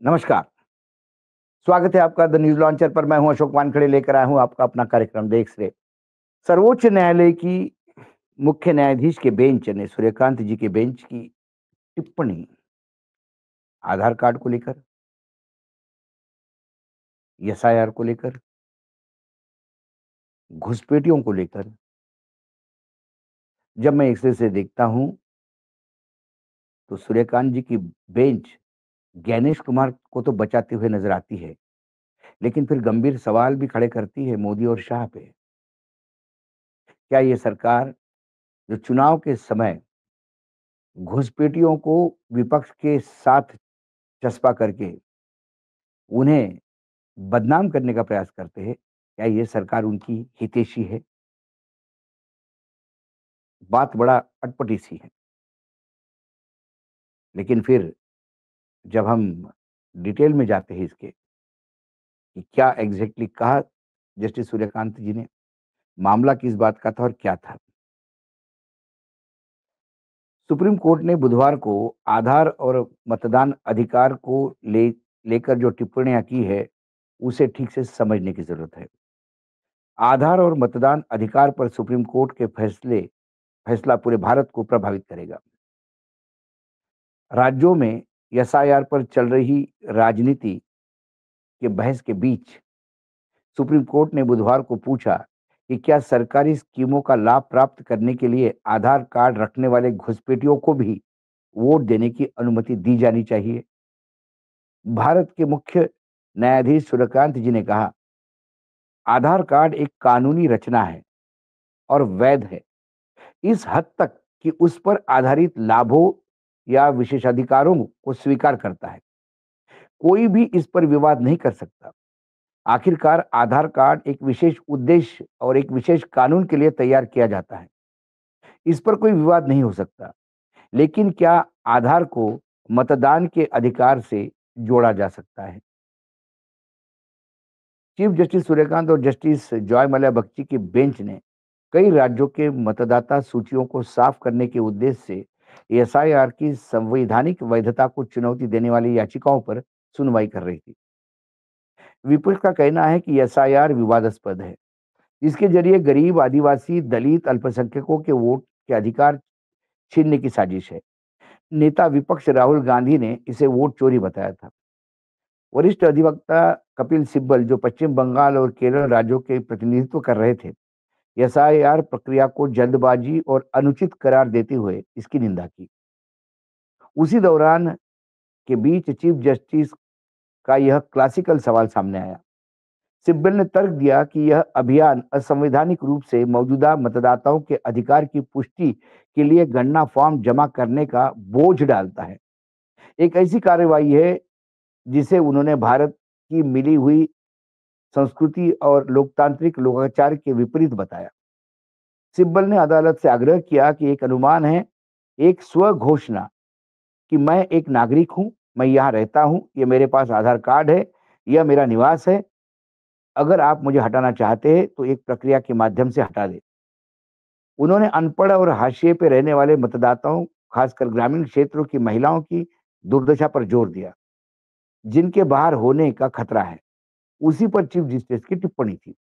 नमस्कार। स्वागत है आपका द न्यूज़ लॉन्चर पर। मैं हूं अशोक वानखेड़े, लेकर आया हूं आपका अपना कार्यक्रम देश से। सर्वोच्च न्यायालय की मुख्य न्यायाधीश के बेंच ने सूर्यकांत जी के बेंच की टिप्पणी आधार कार्ड को लेकर, एसआईआर को लेकर, घुसपैठियों को लेकर, जब मैं इसे देखता हूं तो सूर्यकांत जी की बेंच ज्ञानेश कुमार को तो बचाते हुए नजर आती है, लेकिन फिर गंभीर सवाल भी खड़े करती है मोदी और शाह पे। क्या ये सरकार जो चुनाव के समय घुसपैठियों को विपक्ष के साथ चस्पा करके उन्हें बदनाम करने का प्रयास करते हैं, क्या ये सरकार उनकी हितैषी है? बात बड़ा अटपटी सी है। लेकिन फिर जब हम डिटेल में जाते हैं इसके कि क्या एग्जैक्टली कहा जस्टिस सूर्यकांत जी ने, मामला किस बात का था और क्या था। सुप्रीम कोर्ट ने बुधवार को आधार और मतदान अधिकार को लेकर जो टिप्पणियां की है, उसे ठीक से समझने की जरूरत है। आधार और मतदान अधिकार पर सुप्रीम कोर्ट के फैसला पूरे भारत को प्रभावित करेगा। राज्यों में एसआईआर पर चल रही राजनीति के बहस के बीच सुप्रीम कोर्ट ने बुधवार को पूछा कि क्या सरकारी स्कीमों का लाभ प्राप्त करने के लिए आधार कार्ड रखने वाले घुसपैठियों को भी वोट देने की अनुमति दी जानी चाहिए। भारत के मुख्य न्यायाधीश सूर्यकांत जी ने कहा, आधार कार्ड एक कानूनी रचना है और वैध है इस हद तक कि उस पर आधारित लाभों या विशेषाधिकारों को स्वीकार करता है। कोई भी इस पर विवाद नहीं कर सकता। आखिरकार आधार कार्ड एक विशेष उद्देश्य और एक विशेष कानून के लिए तैयार किया जाता है। इस पर कोई विवाद नहीं हो सकता। लेकिन क्या आधार को मतदान के अधिकार से जोड़ा जा सकता है? चीफ जस्टिस सूर्यकांत और जस्टिस जॉय मल्ल्या बख्शी की बेंच ने कई राज्यों के मतदाता सूचियों को साफ करने के उद्देश्य से एसआईआर की संवैधानिक वैधता को चुनौती देने वाली याचिकाओं पर सुनवाई कर रही थी। विपक्ष का कहना है कि एसआईआर विवादास्पद है। इसके जरिए गरीब, आदिवासी, दलित, अल्पसंख्यकों के वोट के अधिकार छीनने की साजिश है। नेता विपक्ष राहुल गांधी ने इसे वोट चोरी बताया था। वरिष्ठ अधिवक्ता कपिल सिब्बल, जो पश्चिम बंगाल और केरल राज्यों के प्रतिनिधित्व कर रहे थे, एसआईआर प्रक्रिया को जल्दबाजी और अनुचित करार देते हुए इसकी निंदा की। उसी दौरान के बीच चीफ जस्टिस का यह क्लासिकल सवाल सामने आया। सिब्बल ने तर्क दिया कि यह अभियान असंवैधानिक रूप से मौजूदा मतदाताओं के अधिकार की पुष्टि के लिए गणना फॉर्म जमा करने का बोझ डालता है। एक ऐसी कार्रवाई है जिसे उन्होंने भारत की मिली हुई संस्कृति और लोकतांत्रिक लोकाचार के विपरीत बताया। सिब्बल ने अदालत से आग्रह किया कि एक अनुमान है, एक स्व घोषणा कि मैं एक नागरिक हूं, मैं यहाँ रहता हूं, ये मेरे पास आधार कार्ड है, यह मेरा निवास है। अगर आप मुझे हटाना चाहते हैं तो एक प्रक्रिया के माध्यम से हटा दें। उन्होंने अनपढ़ और हाशिए पे रहने वाले मतदाताओं, खासकर ग्रामीण क्षेत्रों की महिलाओं की दुर्दशा पर जोर दिया, जिनके बाहर होने का खतरा है। उसी पर चीफ जस्टिस की टिप्पणी थी।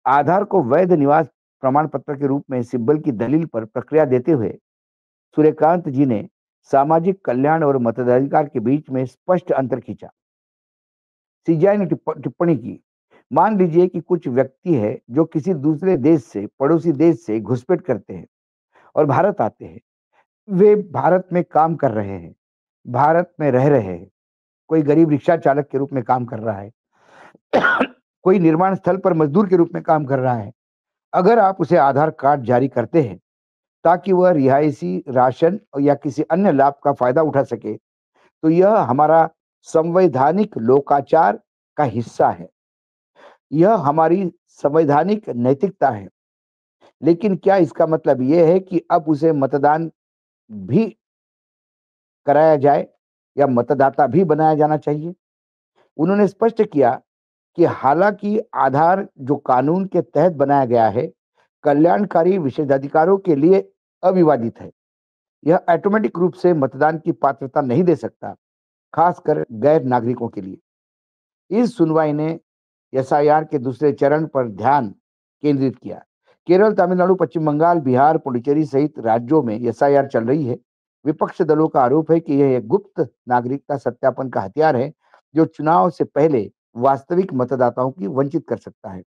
आधार को वैध निवास प्रमाण पत्र के रूप में सिब्बल की दलील पर प्रक्रिया देते हुए सूर्यकांत जी ने सामाजिक कल्याण और मताधिकार के बीच में स्पष्ट अंतर खींचा। सीजीआई ने टिप्पणी की, मान लीजिए कि कुछ व्यक्ति है जो किसी दूसरे देश से, पड़ोसी देश से घुसपैठ करते हैं और भारत आते हैं। वे भारत में काम कर रहे हैं, भारत में रह रहे हैं। कोई गरीब रिक्शा चालक के रूप में काम कर रहा है, कोई निर्माण स्थल पर मजदूर के रूप में काम कर रहा है। अगर आप उसे आधार कार्ड जारी करते हैं ताकि वह रिहायशी, राशन या किसी अन्य लाभ का फायदा उठा सके, तो यह हमारा संवैधानिक लोकाचार का हिस्सा है। यह हमारी संवैधानिक नैतिकता है। लेकिन क्या इसका मतलब यह है कि अब उसे मतदान भी कराया जाए या मतदाता भी बनाया जाना चाहिए? उन्होंने स्पष्ट किया कि हालांकि आधार जो कानून के तहत बनाया गया है, कल्याणकारी विशेषाधिकारों के लिए अविवादित है। यह ऑटोमेटिक रूप से मतदान की पात्रता नहीं दे सकता। खासकर गैर नागरिकों के लिए। इस सुनवाई ने एसआईआर के दूसरे चरण पर ध्यान केंद्रित किया। केरल, तमिलनाडु, पश्चिम बंगाल, बिहार, पुडुचेरी सहित राज्यों में एसआईआर चल रही है। विपक्ष दलों का आरोप है कि यह एक गुप्त नागरिकता सत्यापन का हथियार है, जो चुनाव से पहले वास्तविक मतदाताओं की वंचित कर सकता है।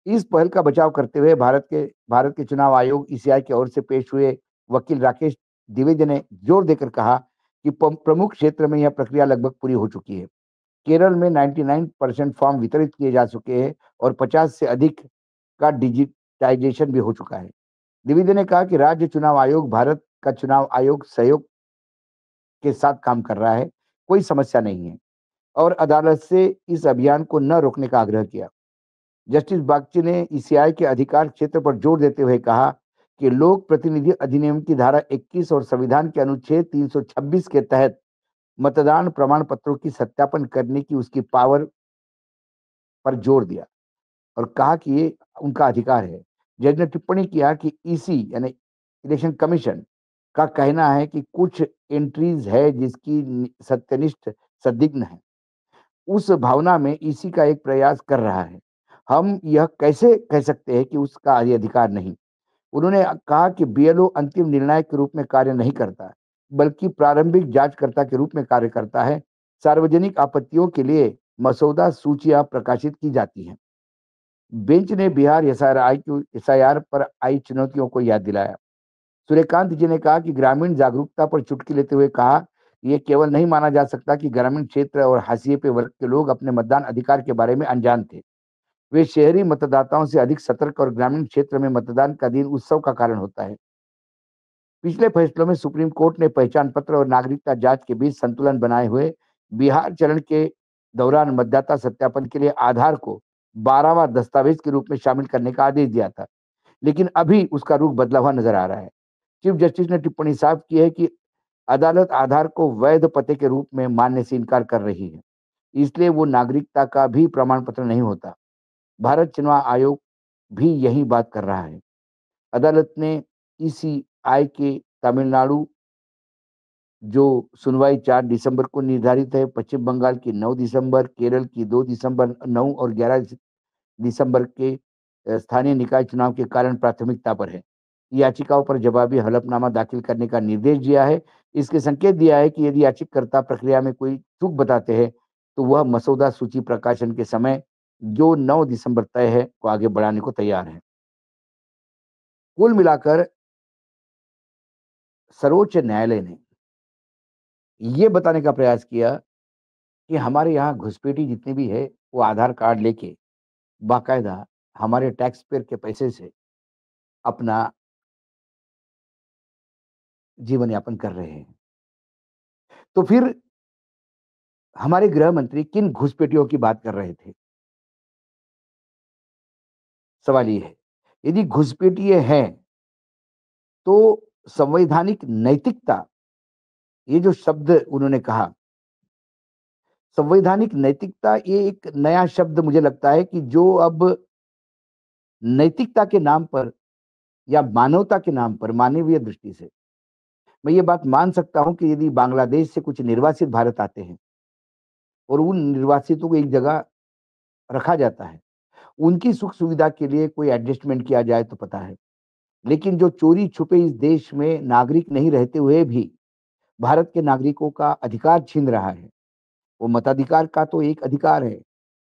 इस पहल का बचाव करते हुए भारत के चुनाव आयोग ईसीआई की ओर से पेश हुए वकील राकेश द्विवेदी ने जोर देकर कहा कि प्रमुख क्षेत्र में यह प्रक्रिया लगभग पूरी हो चुकी है। केरल में 99% फॉर्म वितरित किए जा चुके हैं और 50 से अधिक का डिजिटाइजेशन भी हो चुका है। द्विवेदी ने कहा कि राज्य चुनाव आयोग भारत का चुनाव आयोग सहयोग के साथ काम कर रहा है, कोई समस्या नहीं है, और अदालत से इस अभियान को न रोकने का आग्रह किया। जस्टिस बागची ने ईसीआई के अधिकार क्षेत्र पर जोर देते हुए कहा कि लोक प्रतिनिधि अधिनियम की धारा 21 और संविधान के अनुच्छेद 326 के तहत मतदान प्रमाण पत्रों की सत्यापन करने की उसकी पावर पर जोर दिया और कहा कि ये उनका अधिकार है। जज ने टिप्पणी किया कि ईसी यानी इलेक्शन कमीशन का कहना है कि कुछ एंट्रीज है जिसकी सत्यनिष्ठ संदिग्ध है। उस भावना में ईसी का एक प्रयास कर रहा है। हम यह कैसे कह सकते हैं कि उसका ये अधिकार नहीं? उन्होंने कहा कि बीएलओ अंतिम निर्णायक के रूप में कार्य नहीं करता, बल्कि प्रारंभिक जांचकर्ता के रूप में कार्य करता है। सार्वजनिक आपत्तियों के लिए मसौदा सूचियां प्रकाशित की जाती हैं। बेंच ने बिहार एसआईआर पर आई चुनौतियों को याद दिलाया। सूर्यकांत जी ने कहा कि ग्रामीण जागरूकता पर चुटकी लेते हुए कहा, ये केवल नहीं माना जा सकता कि ग्रामीण क्षेत्र और हाशिए पे वर्ग के लोग अपने मतदान अधिकार के बारे में अनजान थे। वे शहरी मतदाताओं से अधिक सतर्क और ग्रामीण क्षेत्र में मतदान का दिन उत्सव का कारण होता है। पिछले फैसलों में सुप्रीम कोर्ट ने पहचान पत्र और नागरिकता जांच के बीच संतुलन बनाए हुए बिहार चरण के दौरान मतदाता सत्यापन के लिए आधार को 12वां दस्तावेज के रूप में शामिल करने का आदेश दिया था, लेकिन अभी उसका रुख बदला हुआ नजर आ रहा है। चीफ जस्टिस ने टिप्पणी साफ की है कि अदालत आधार को वैध पते के रूप में मानने से इनकार कर रही है, इसलिए वो नागरिकता का भी प्रमाण पत्र नहीं होता। भारत चुनाव आयोग भी यही बात कर रहा है। अदालत ने ईसीआई के तमिलनाडु जो सुनवाई 4 दिसंबर को निर्धारित है, पश्चिम बंगाल की 9 दिसंबर, केरल की 2 दिसंबर, 9 और 11 दिसंबर के स्थानीय निकाय चुनाव के कारण प्राथमिकता पर है। याचिकाओं पर जवाबी हलफनामा दाखिल करने का निर्देश दिया है। इसके संकेत दिया है कि यदि याचिकाकर्ता प्रक्रिया में कोई चूक बताते हैं, तो वह मसौदा सूची प्रकाशन के समय जो 9 दिसंबर तय है, को आगे बढ़ाने को तैयार है। कुल मिलाकर सर्वोच्च न्यायालय ने ये बताने का प्रयास किया कि हमारे यहाँ घुसपैठी जितनी भी है, वो आधार कार्ड लेके बाकायदा हमारे टैक्स पेयर के पैसे से अपना जीवन यापन कर रहे हैं। तो फिर हमारे गृह मंत्री किन घुसपैठियों की बात कर रहे थे? सवाल ये है। यदि घुसपैठिए हैं, तो संवैधानिक नैतिकता, ये जो शब्द उन्होंने कहा, संवैधानिक नैतिकता ये एक नया शब्द मुझे लगता है कि जो अब नैतिकता के नाम पर या मानवता के नाम पर मानवीय दृष्टि से मैं ये बात मान सकता हूं कि यदि बांग्लादेश से कुछ निर्वासित भारत आते हैं और उन निर्वासितों को एक जगह रखा जाता है, उनकी सुख सुविधा के लिए कोई एडजस्टमेंट किया जाए तो पता है। लेकिन जो चोरी छुपे इस देश में नागरिक नहीं रहते हुए भी भारत के नागरिकों का अधिकार छीन रहा है, वो मताधिकार का तो एक अधिकार है,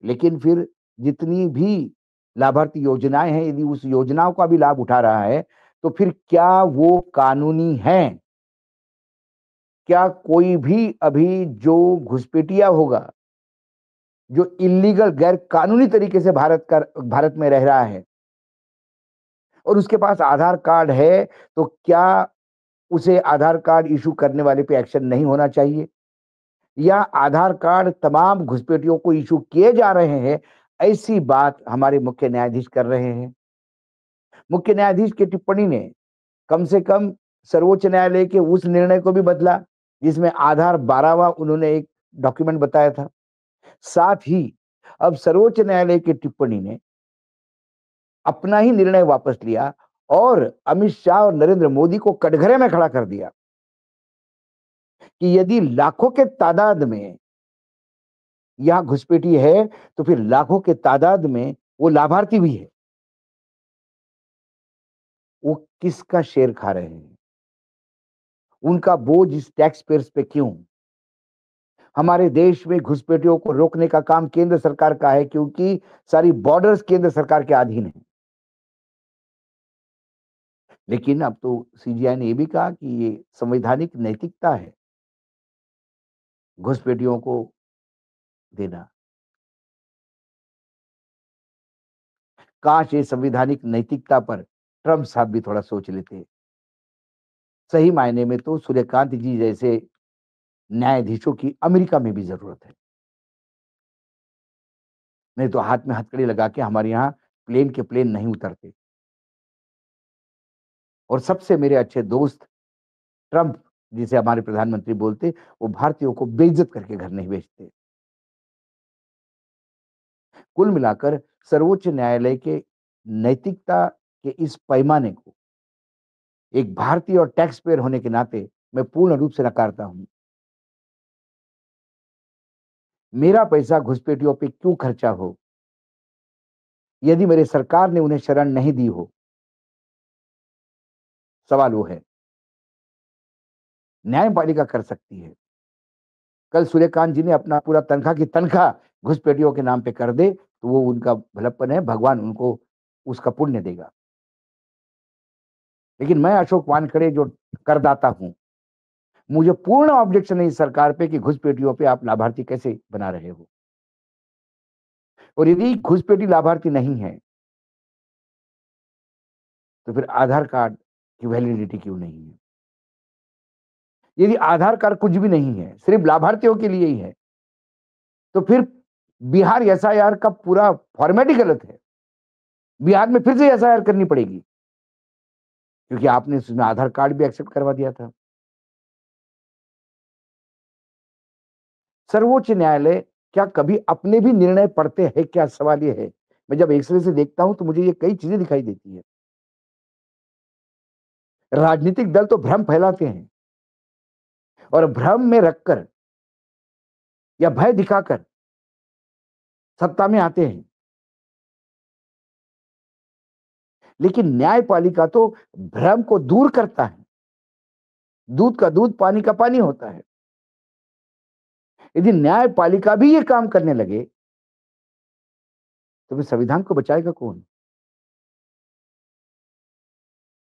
लेकिन फिर जितनी भी लाभार्थी योजनाएं हैं, यदि उस योजनाओं का भी लाभ उठा रहा है, तो फिर क्या वो कानूनी है? क्या कोई भी अभी जो घुसपैठिया होगा, जो इल्लीगल गैर कानूनी तरीके से भारत में रह रहा है और उसके पास आधार कार्ड है, तो क्या उसे आधार कार्ड इश्यू करने वाले पे एक्शन नहीं होना चाहिए? या आधार कार्ड तमाम घुसपैठियों को इश्यू किए जा रहे हैं, ऐसी बात हमारे मुख्य न्यायाधीश कर रहे हैं। मुख्य न्यायाधीश की टिप्पणी ने कम से कम सर्वोच्च न्यायालय के उस निर्णय को भी बदला, जिसमें आधार 12वां उन्होंने एक डॉक्यूमेंट बताया था। साथ ही अब सर्वोच्च न्यायालय की टिप्पणी ने अपना ही निर्णय वापस लिया और अमित शाह और नरेंद्र मोदी को कटघरे में खड़ा कर दिया। कि यदि लाखों के तादाद में यहाँ घुसपैठी है, तो फिर लाखों के तादाद में वो लाभार्थी भी है। वो किसका शेर खा रहे हैं? उनका बोझ इस टैक्स पेयर्स पे क्यों? हमारे देश में घुसपैठियों को रोकने का काम केंद्र सरकार का है क्योंकि सारी बॉर्डर्स केंद्र सरकार के अधीन है। लेकिन अब तो सीजीआई ने ये भी कहा कि ये संवैधानिक नैतिकता है घुसपैठियों को देना। काश ये संवैधानिक नैतिकता पर ट्रम्प साहब भी थोड़ा सोच लेते। सही मायने में तो सूर्यकांत जी जैसे न्यायाधीशों की अमेरिका में भी ज़रूरत है। नहीं तो हाथ में हथकड़ी लगा के हमारे यहाँ प्लेन के प्लेन नहीं उतरते। और सबसे मेरे अच्छे दोस्त ट्रम्प जिसे हमारे प्रधानमंत्री बोलते, वो भारतीयों को बेइज्जत करके घर नहीं भेजते। कुल मिलाकर सर्वोच्च न्यायालय के नैतिकता के इस पैमाने को एक भारतीय और टैक्स पेयर होने के नाते मैं पूर्ण रूप से नकारता हूँ। मेरा पैसा घुसपैठियों पे क्यों खर्चा हो, यदि मेरी सरकार ने उन्हें शरण नहीं दी हो? सवाल वो है। न्यायपालिका कर सकती है। कल सूर्यकांत जी ने अपना पूरा तनख्वाह की तनख्वाह घुसपैठियों के नाम पे कर दे, तो वो उनका भलप्पन है, भगवान उनको उसका पुण्य देगा। लेकिन मैं अशोक वानखेड़े जो करदाता हूँ, मुझे पूर्ण ऑब्जेक्शन है इस सरकार पे कि घुसपैठियों पे आप लाभार्थी कैसे बना रहे हो? और यदि घुसपैठी लाभार्थी नहीं है, तो फिर आधार कार्ड की वैलिडिटी क्यों नहीं है? यदि आधार कार्ड कुछ भी नहीं है, सिर्फ लाभार्थियों के लिए ही है, तो फिर बिहार एसआईआर का पूरा फॉर्मेट ही गलत है। बिहार में फिर से एसआईआर करनी पड़ेगी, क्योंकि आपने उसमें आधार कार्ड भी एक्सेप्ट करवा दिया था। सर्वोच्च न्यायालय क्या कभी अपने भी निर्णय पढ़ते हैं क्या? सवाल ये है। मैं जब एक्स-रे से देखता हूँ, तो मुझे ये कई चीज़ें दिखाई देती है। राजनीतिक दल तो भ्रम फैलाते हैं और भ्रम में रखकर या भय दिखाकर सत्ता में आते हैं। लेकिन न्यायपालिका तो भ्रम को दूर करता है। दूध का दूध, पानी का पानी होता है। यदि न्यायपालिका भी ये काम करने लगे, तो फिर संविधान को बचाएगा कौन?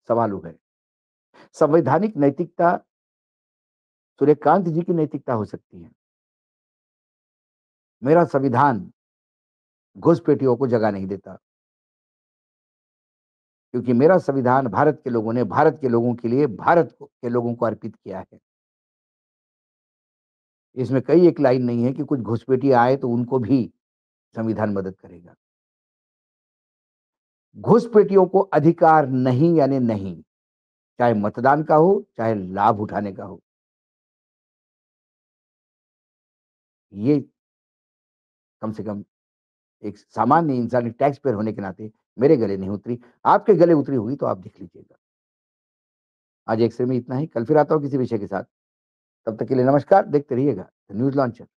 सवाल वो है। संवैधानिक नैतिकता सूर्यकांत जी की नैतिकता हो सकती है। मेरा संविधान घुसपैठियों को जगह नहीं देता, क्योंकि मेरा संविधान भारत के लोगों ने भारत के लोगों के लिए के लोगों को अर्पित किया है। इसमें कहीं एक लाइन नहीं है कि कुछ घुसपैठी आए तो उनको भी संविधान मदद करेगा। घुसपैठियों को अधिकार नहीं यानी नहीं, चाहे मतदान का हो, चाहे लाभ उठाने का हो। ये कम से कम एक सामान्य इंसान, एक टैक्स पेयर होने के नाते मेरे गले नहीं उतरी। आपके गले उतरी होगी तो आप देख लीजिएगा। आज एक्स-रे में इतना ही, कल फिर आता हूँ किसी विषय के साथ। तब तक के लिए नमस्कार, देखते रहिएगा न्यूज़ लॉन्चर।